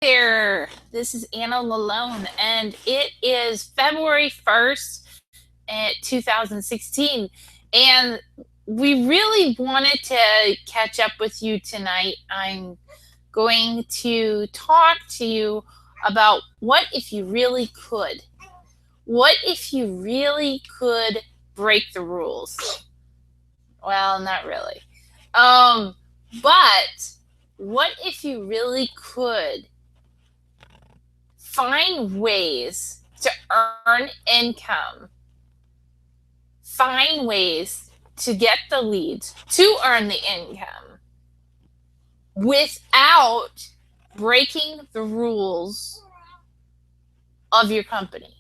There. This is Anna Lalone, and it is February 1st, 2016. And we really wanted to catch up with you tonight. I'm going to talk to you about what if you really could. What if you really could break the rules? Well, not really. Um, but what if you really could find ways to earn income, find ways to get the leads, to earn the income without breaking the rules of your company.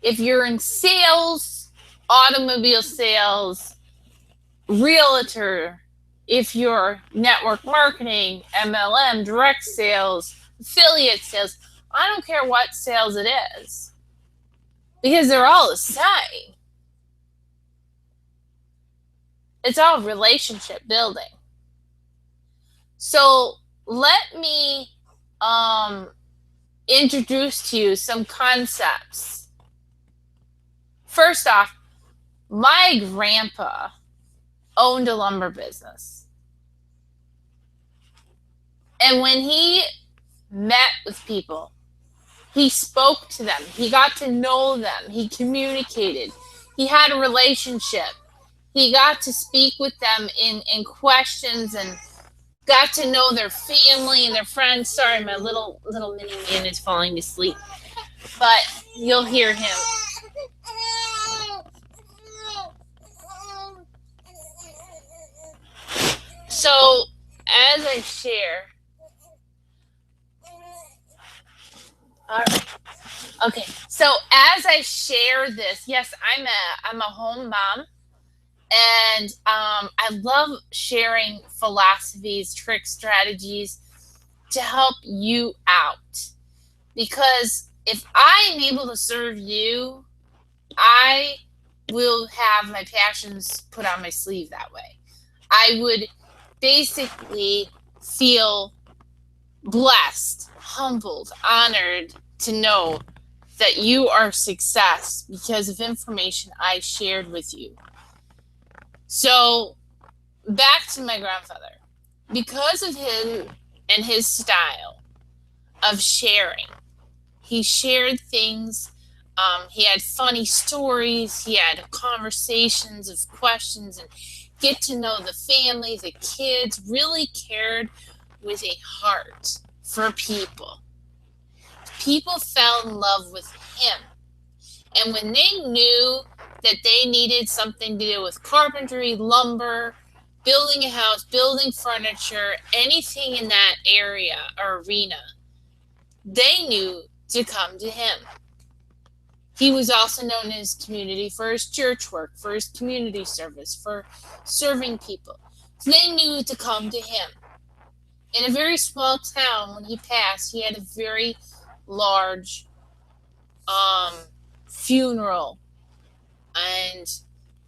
If you're in sales, automobile sales, realtor, if you're network marketing, MLM, direct sales, affiliate sales, I don't care what sales it is, because they're all the same. It's all relationship building. So let me introduce to you some concepts. First off, my grandpa owned a lumber business. And when he met with people, he spoke to them. He got to know them. He communicated. He had a relationship. He got to speak with them in questions and got to know their family and their friends. Sorry, my little mini man is falling asleep, but you'll hear him. So, as I share, all right. Okay, so as I share this, yes, I'm a home mom, and I love sharing philosophies, tricks, strategies to help you out. Because if I am able to serve you, I will have my passions put on my sleeve that way. I would basically feel blessed, humbled, honored to know that you are a success because of information I shared with you. So, back to my grandfather. Because of him and his style of sharing, he shared things. He had funny stories. He had conversations of questions and get to know the family, the kids, really cared with a heart for people. People fell in love with him. And when they knew that they needed something to do with carpentry, lumber, building a house, building furniture, anything in that area or arena, they knew to come to him. He was also known in his community for his church work, for his community service, for serving people. So they knew to come to him. In a very small town, when he passed, he had a very large funeral and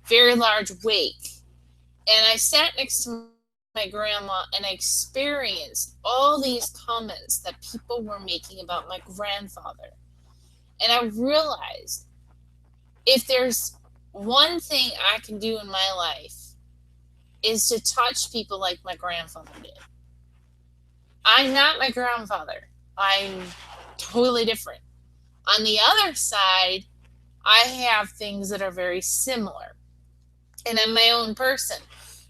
very large wake. And I sat next to my grandma and I experienced all these comments that people were making about my grandfather. And I realized if there's one thing I can do in my life is to touch people like my grandfather did. I'm not my grandfather. I'm totally different. On the other side, I have things that are very similar. And I'm my own person.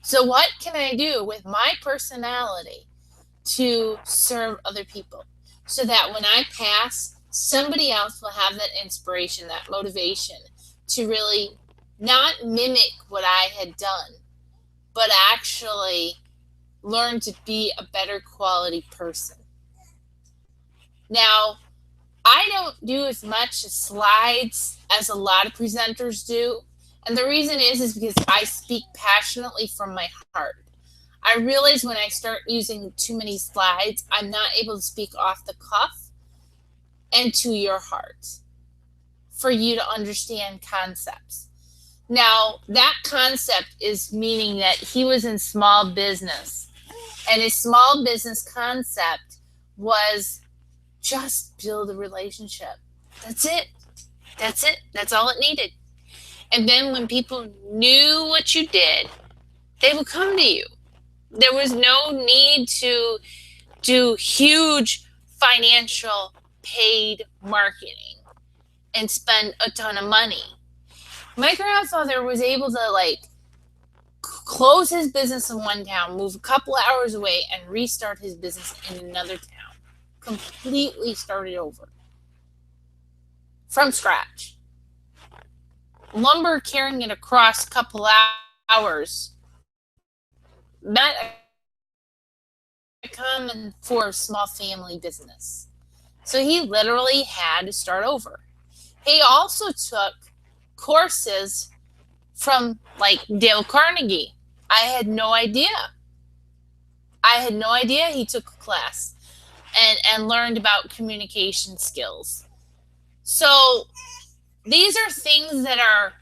So what can I do with my personality to serve other people so that when I pass, somebody else will have that inspiration, that motivation to really not mimic what I had done, but actually learn to be a better quality person. Now, I don't do as much slides as a lot of presenters do. And the reason is because I speak passionately from my heart. I realize when I start using too many slides, I'm not able to speak off the cuff and to your heart for you to understand concepts. Now, that concept is meaning that he was in small business, and his small business concept was Just build a relationship. That's it. That's it. That's all it needed. And then when people knew what you did, they would come to you. There was no need to do huge financial paid marketing and spend a ton of money. My grandfather was able to close his business in one town, move a couple hours away, and restart his business in another town. Completely started over from scratch. Lumber carrying it across a couple hours, not common for a small family business. So he literally had to start over. He also took courses from like Dale Carnegie. I had no idea. He took a class and learned about communication skills. So these are things that are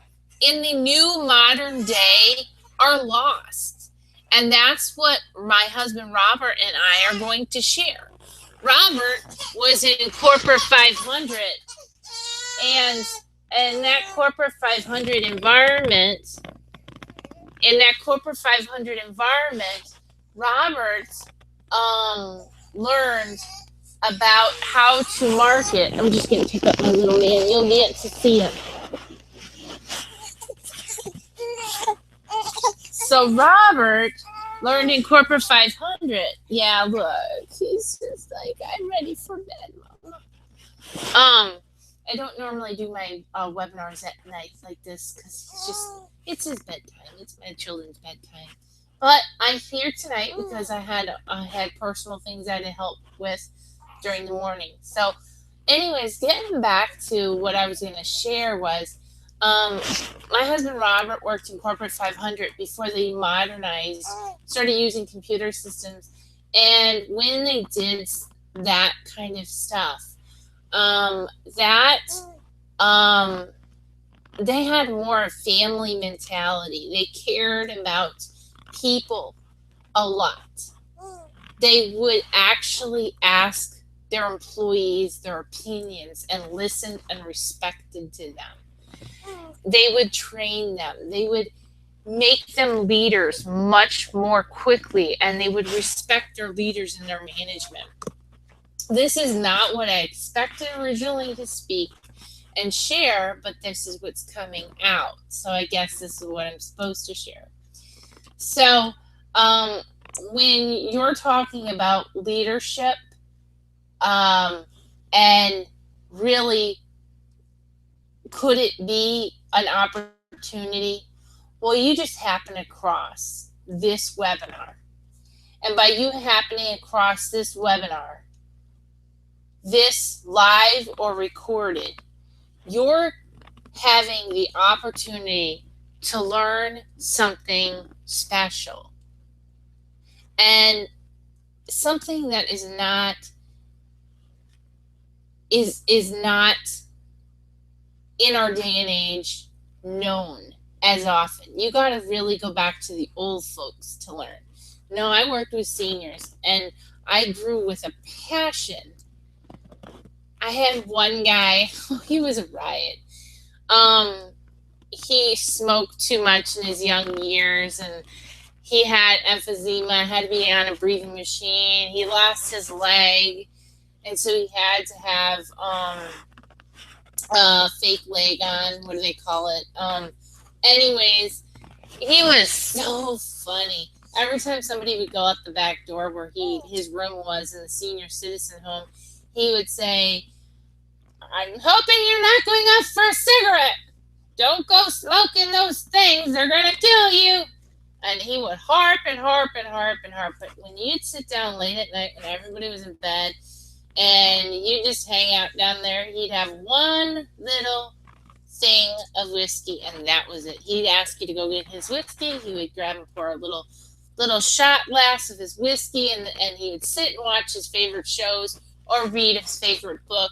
in the new modern day are lost. And that's what my husband Robert and I are going to share. Robert was in corporate 500, and in that corporate 500 environment, Robert learned about how to market. I'm just going to pick up my little man. You'll get to see him. So Robert learned in corporate 500. Yeah, look, he's just like, I'm ready for bed, Mama. I don't normally do my webinars at night like this because it's his bedtime. It's my children's bedtime. But I'm here tonight because I had personal things I had to help with during the morning. So, anyways, getting back to what I was going to share was, my husband Robert worked in corporate 500 before they modernized, started using computer systems, and when they did that kind of stuff, they had more family mentality. They cared about people a lot. They would actually ask their employees their opinions and listen and respected to them. They would train them. They would make them leaders much more quickly, and they would respect their leaders and their management. This is not what I expected originally to speak and share, but this is what's coming out. So I guess this is what I'm supposed to share. So when you're talking about leadership, and really, could it be an opportunity? Well, you just happen across this webinar. And by you happening across this webinar, this live or recorded, you're having the opportunity to learn something special. And something that is not in our day and age known as often. You got to really go back to the old folks to learn. No, I worked with seniors and I grew with a passion. I had one guy, he was a riot. He smoked too much in his young years and he had emphysema, had to be on a breathing machine. He lost his leg, and so he had to have fake leg on. What do they call it? Anyways, he was so funny. Every time somebody would go out the back door where his room was in the senior citizen home, he would say, I'm hoping you're not going out for a cigarette. Don't go smoking those things. They're going to kill you. And he would harp and harp and harp and harp. But when you'd sit down late at night when everybody was in bed and you just hang out down there, he'd have one little thing of whiskey, and that was it. He'd ask you to go get his whiskey. He would grab and pour a little shot glass of his whiskey, and he would sit and watch his favorite shows or read his favorite book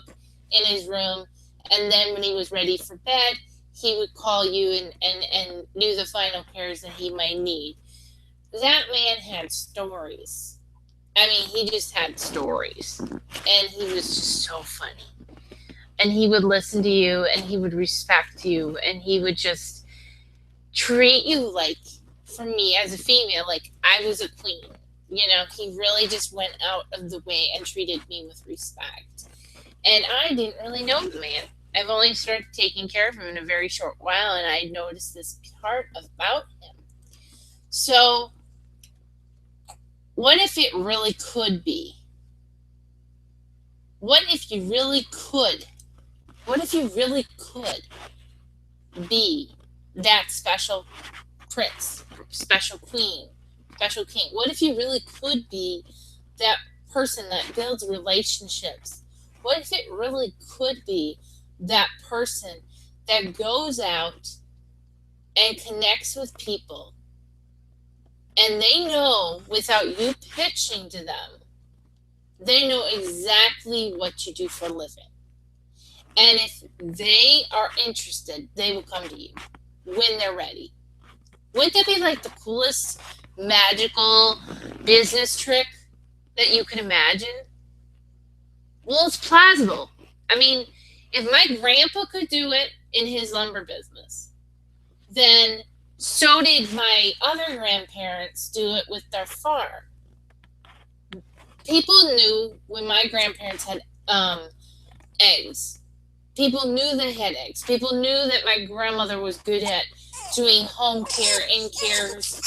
in his room. And then when he was ready for bed, he would call you and do the final cares that he might need. That man had stories. I mean, he just had stories, and he was just so funny. And he would listen to you, and he would respect you, and he would just treat you like, for me as a female, like I was a queen. You know, he really just went out of the way and treated me with respect. And I didn't really know the man. I've only started taking care of him in a very short while, and I noticed this part about him. So, what if it really could be? What if you really could? What if you really could be that special prince, special queen, special king? What if you really could be that person that builds relationships? What if it really could be that person that goes out and connects with people, and they know without you pitching to them, they know exactly what you do for a living. And if they are interested, they will come to you when they're ready. Wouldn't that be like the coolest magical business trick that you can imagine? Well, it's plausible. I mean, if my grandpa could do it in his lumber business, then so did my other grandparents do it with their farm. People knew when my grandparents had eggs. People knew they had eggs. People knew that my grandmother was good at doing home care, in cares,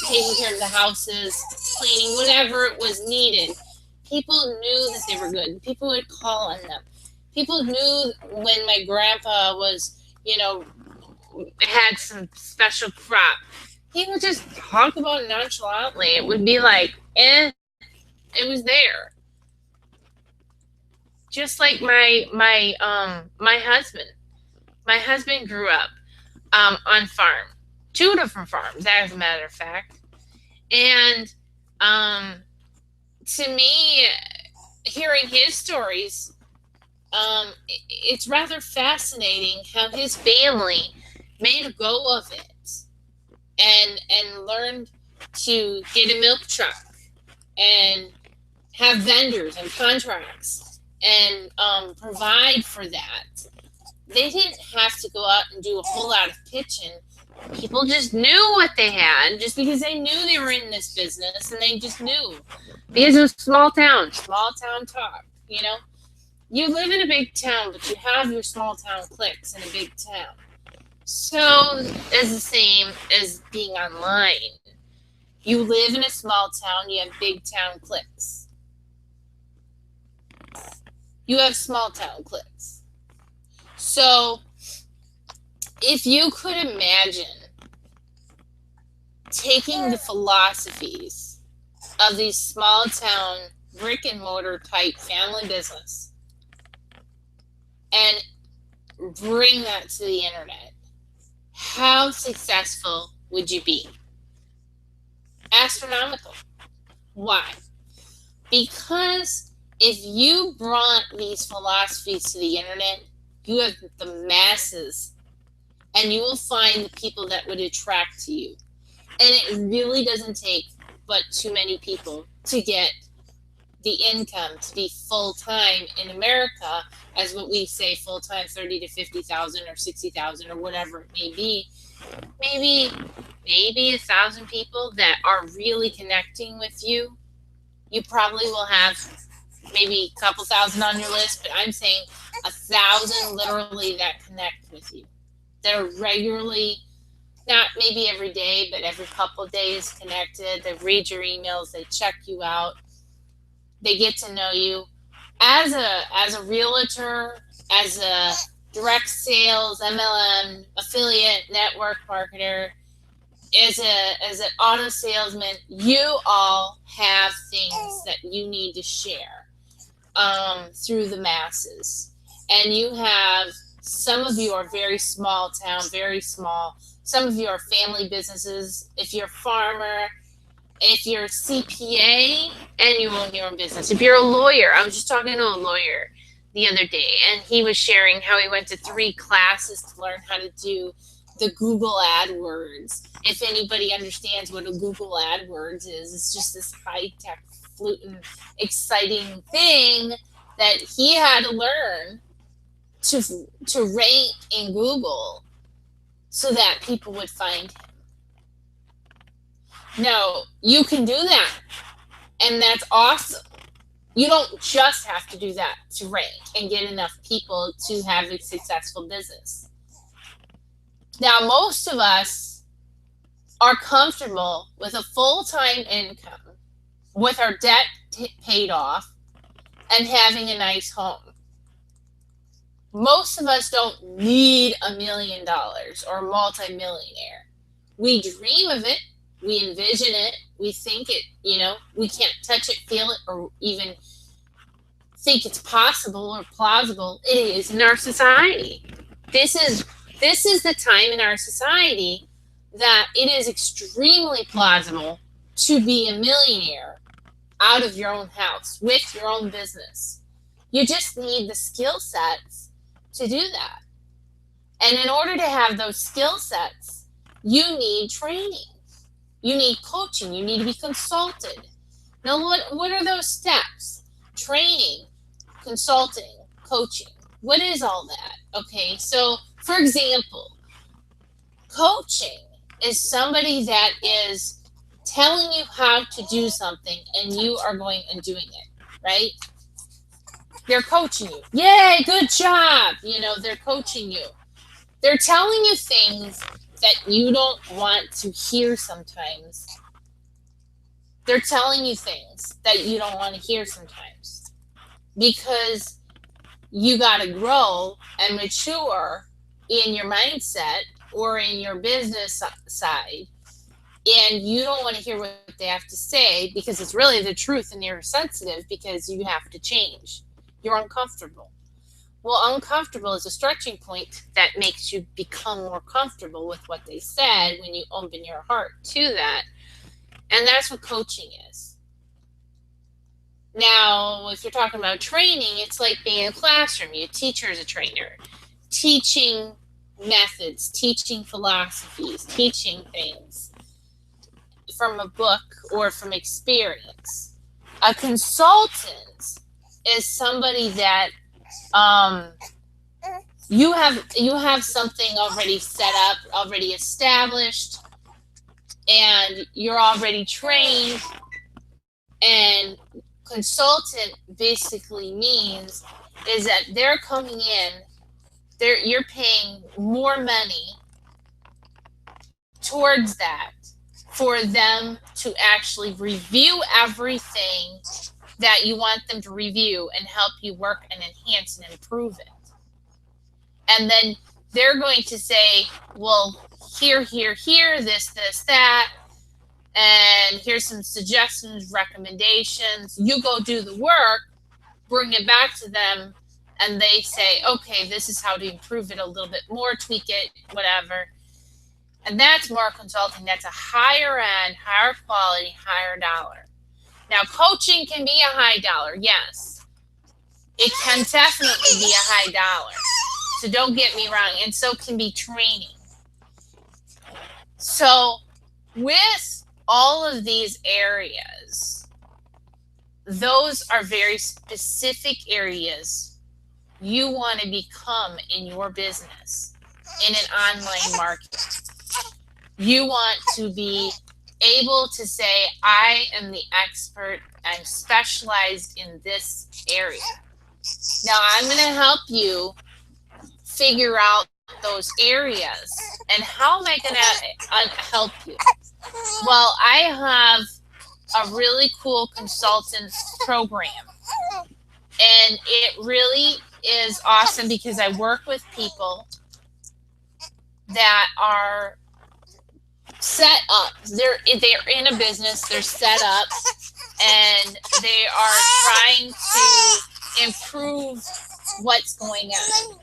taking care of the houses, cleaning, whatever it was needed. People knew that they were good. People would call on them. People knew when my grandpa was, had some special crop. He would just talk about it nonchalantly. It would be like, it was there. Just like my husband. My husband grew up on farm, 2 different farms, as a matter of fact. And to me, hearing his stories, it's rather fascinating how his family made a go of it and learned to get a milk truck and have vendors and contracts and provide for that. They didn't have to go out and do a whole lot of pitching. People just knew what they had just because they knew they were in this business, and they just knew because it was small town talk. You live in a big town, but you have your small town cliques in a big town. So it's the same as being online. You live in a small town, you have big town cliques. You have small town cliques. So if you could imagine taking the philosophies of these small town brick and mortar type family business and bring that to the internet, how successful would you be? Astronomical. Why? Because if you brought these philosophies to the internet, you have the masses, and you will find the people that would attract to you. And it really doesn't take but too many people to get the income to be full-time in America, as what we say full-time, 30 to 50,000 or 60,000 or whatever it may be. Maybe 1,000 people that are really connecting with you. You probably will have maybe a couple thousand on your list, but I'm saying 1,000 literally that connect with you. They're regularly, not maybe every day, but every couple of days connected. They read your emails, they check you out, they get to know you. As a realtor, as a direct sales, MLM, affiliate, network marketer, as an auto salesman, you all have things that you need to share through the masses. And you have, some of you are very small town, very small. Some of you are family businesses. If you're a farmer, if you're a CPA and you own your own business, if you're a lawyer, I was just talking to a lawyer the other day, and he was sharing how he went to 3 classes to learn how to do the Google AdWords. If anybody understands what a Google AdWords is, it's just this high-tech highfalutin, exciting thing that he had to learn to rank in Google so that people would find him. Now, you can do that, and that's awesome. You don't just have to do that to rank and get enough people to have a successful business. Now, most of us are comfortable with a full-time income, with our debt paid off, and having a nice home. Most of us don't need $1 million or a multi-millionaire. We dream of it, we envision it, we think it, we can't touch it, feel it, or even think it's possible or plausible. It is in our society. This is the time in our society that it is extremely plausible to be a millionaire out of your own house with your own business. You just need the skill sets to do that. And in order to have those skill sets, you need training. You need coaching. You need to be consulted. Now, what are those steps? Training, consulting, coaching. What is all that? Okay, so for example, coaching is somebody that is telling you how to do something and you are going and doing it, right? They're coaching you. Yay, good job. They're coaching you. They're telling you things that you don't want to hear sometimes. They're telling you things that you don't want to hear sometimes because you got to grow and mature in your mindset or in your business side, and you don't want to hear what they have to say because it's really the truth and you're sensitive because you have to change. You're uncomfortable. Well, uncomfortable is a stretching point that makes you become more comfortable with what they said when you open your heart to that. And that's what coaching is. Now, if you're talking about training, it's like being in a classroom. Your teacher is a trainer, teaching methods, teaching philosophies, teaching things from a book or from experience. A consultant is somebody that you have something already set up, already established, and you're already trained. And consultant basically means is that they're coming in, you're paying more money towards that for them to actually review everything that you want them to review and help you work and enhance and improve it. And then they're going to say, well, here, this, that, and here's some suggestions, recommendations. You go do the work, bring it back to them, and they say, okay, this is how to improve it a little bit more, tweak it, whatever. And that's more consulting. That's a higher end, higher quality, higher dollar. Now, coaching can be a high dollar, yes. It can definitely be a high dollar. So don't get me wrong. And so can be training. So with all of these areas, those are very specific areas you want to become in your business, in an online market. You want to be able to say, I am the expert, I'm specialized in this area. Now I'm going to help you figure out those areas. And how am I going to help you? Well, I have a really cool consultant program. And it really is awesome because I work with people that are set up. They're in a business, they're set up, and they are trying to improve what's going on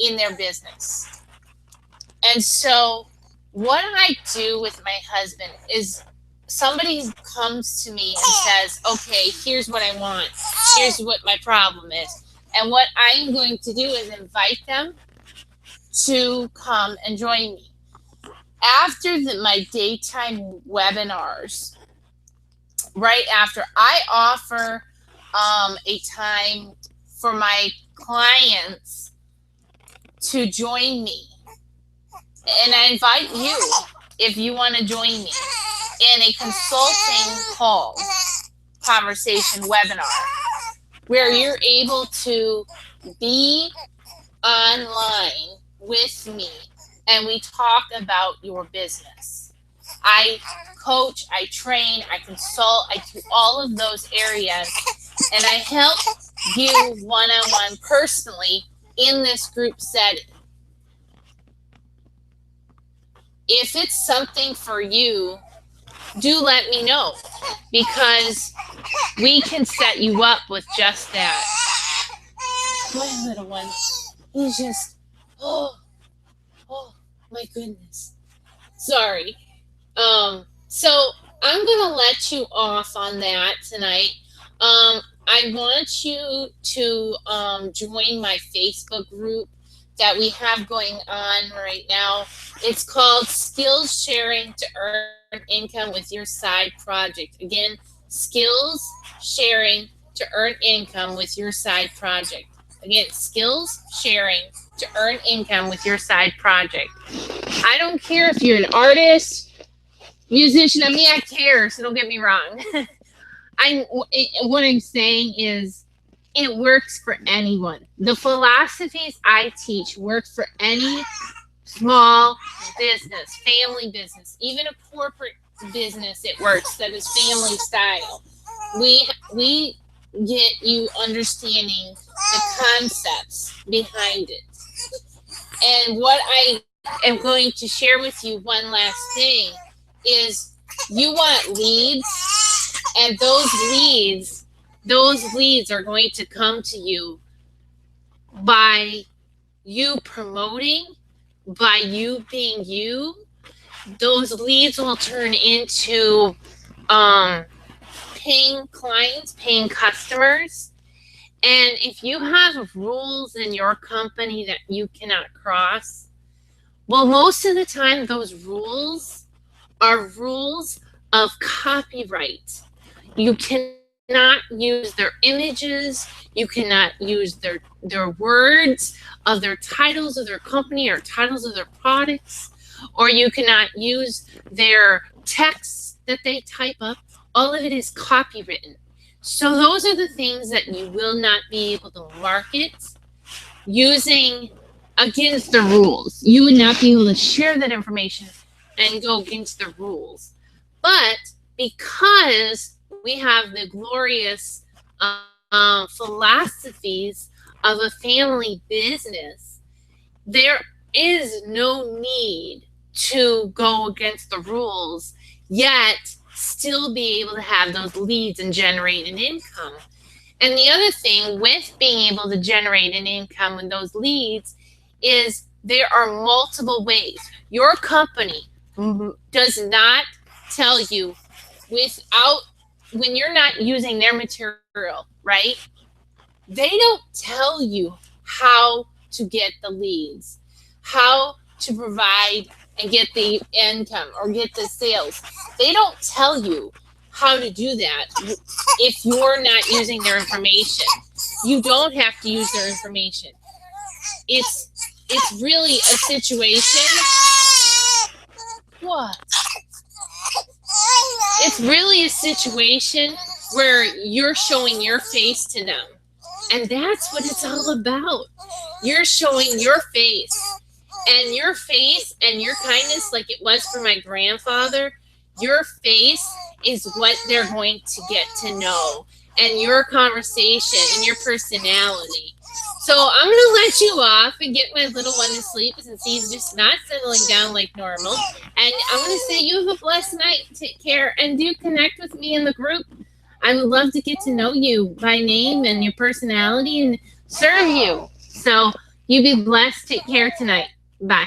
in their business. And so what I do with my husband is somebody comes to me and says, okay, here's what I want. Here's what my problem is. And what I'm going to do is invite them to come and join me. After my daytime webinars, right after. I offer a time for my clients to join me. And I invite you, if you want to join me, in a consulting call, conversation, webinar, where you're able to be online with me and we talk about your business. I coach, I train, I consult, I do all of those areas, and I help you one-on-one personally in this group setting. If it's something for you, do let me know, because we can set you up with just that. My little one, he's just, oh my goodness. Sorry. So I'm gonna let you off on that tonight. I want you to join my Facebook group that we have going on right now. It's called Skills Sharing to Earn Income with Your Side Project. Again, Skills Sharing to Earn Income with Your Side Project. Again, Skills Sharing to Earn Income with Your Side Project. I don't care if you're an artist, musician. I mean, I care, so don't get me wrong. What I'm saying is, it works for anyone. The philosophies I teach work for any small business, family business, even a corporate business. It works that is family style. We get you understanding the concepts behind it. And what I am going to share with you, one last thing, is you want leads, and those leads are going to come to you by you promoting, by you being you. Those leads will turn into paying clients, paying customers. And if you have rules in your company that you cannot cross, well, most of the time those rules are rules of copyright. You cannot use their images, you cannot use their words of their titles of their company or titles of their products, or you cannot use their texts that they type up. All of it is copywritten. So those are the things that you will not be able to market using against the rules. You would not be able to share that information and go against the rules. But because we have the glorious philosophies of a family business, there is no need to go against the rules, yet still be able to have those leads and generate an income. And the other thing with being able to generate an income with those leads is there are multiple ways. Your company does not tell you when you're not using their material, right? They don't tell you how to get the leads, how to provide and get the income or get the sales. They don't tell you how to do that if you're not using their information. You don't have to use their information. It's really a situation. What? It's really a situation where you're showing your face to them. And that's what it's all about. You're showing your face. And your face and your kindness, like it was for my grandfather, your face is what they're going to get to know. And your conversation and your personality. So I'm going to let you off and get my little one to sleep since he's just not settling down like normal. And I'm going to say you have a blessed night. Take care. And do connect with me in the group. I would love to get to know you by name and your personality and serve you. So you be blessed. Take care tonight. Bye.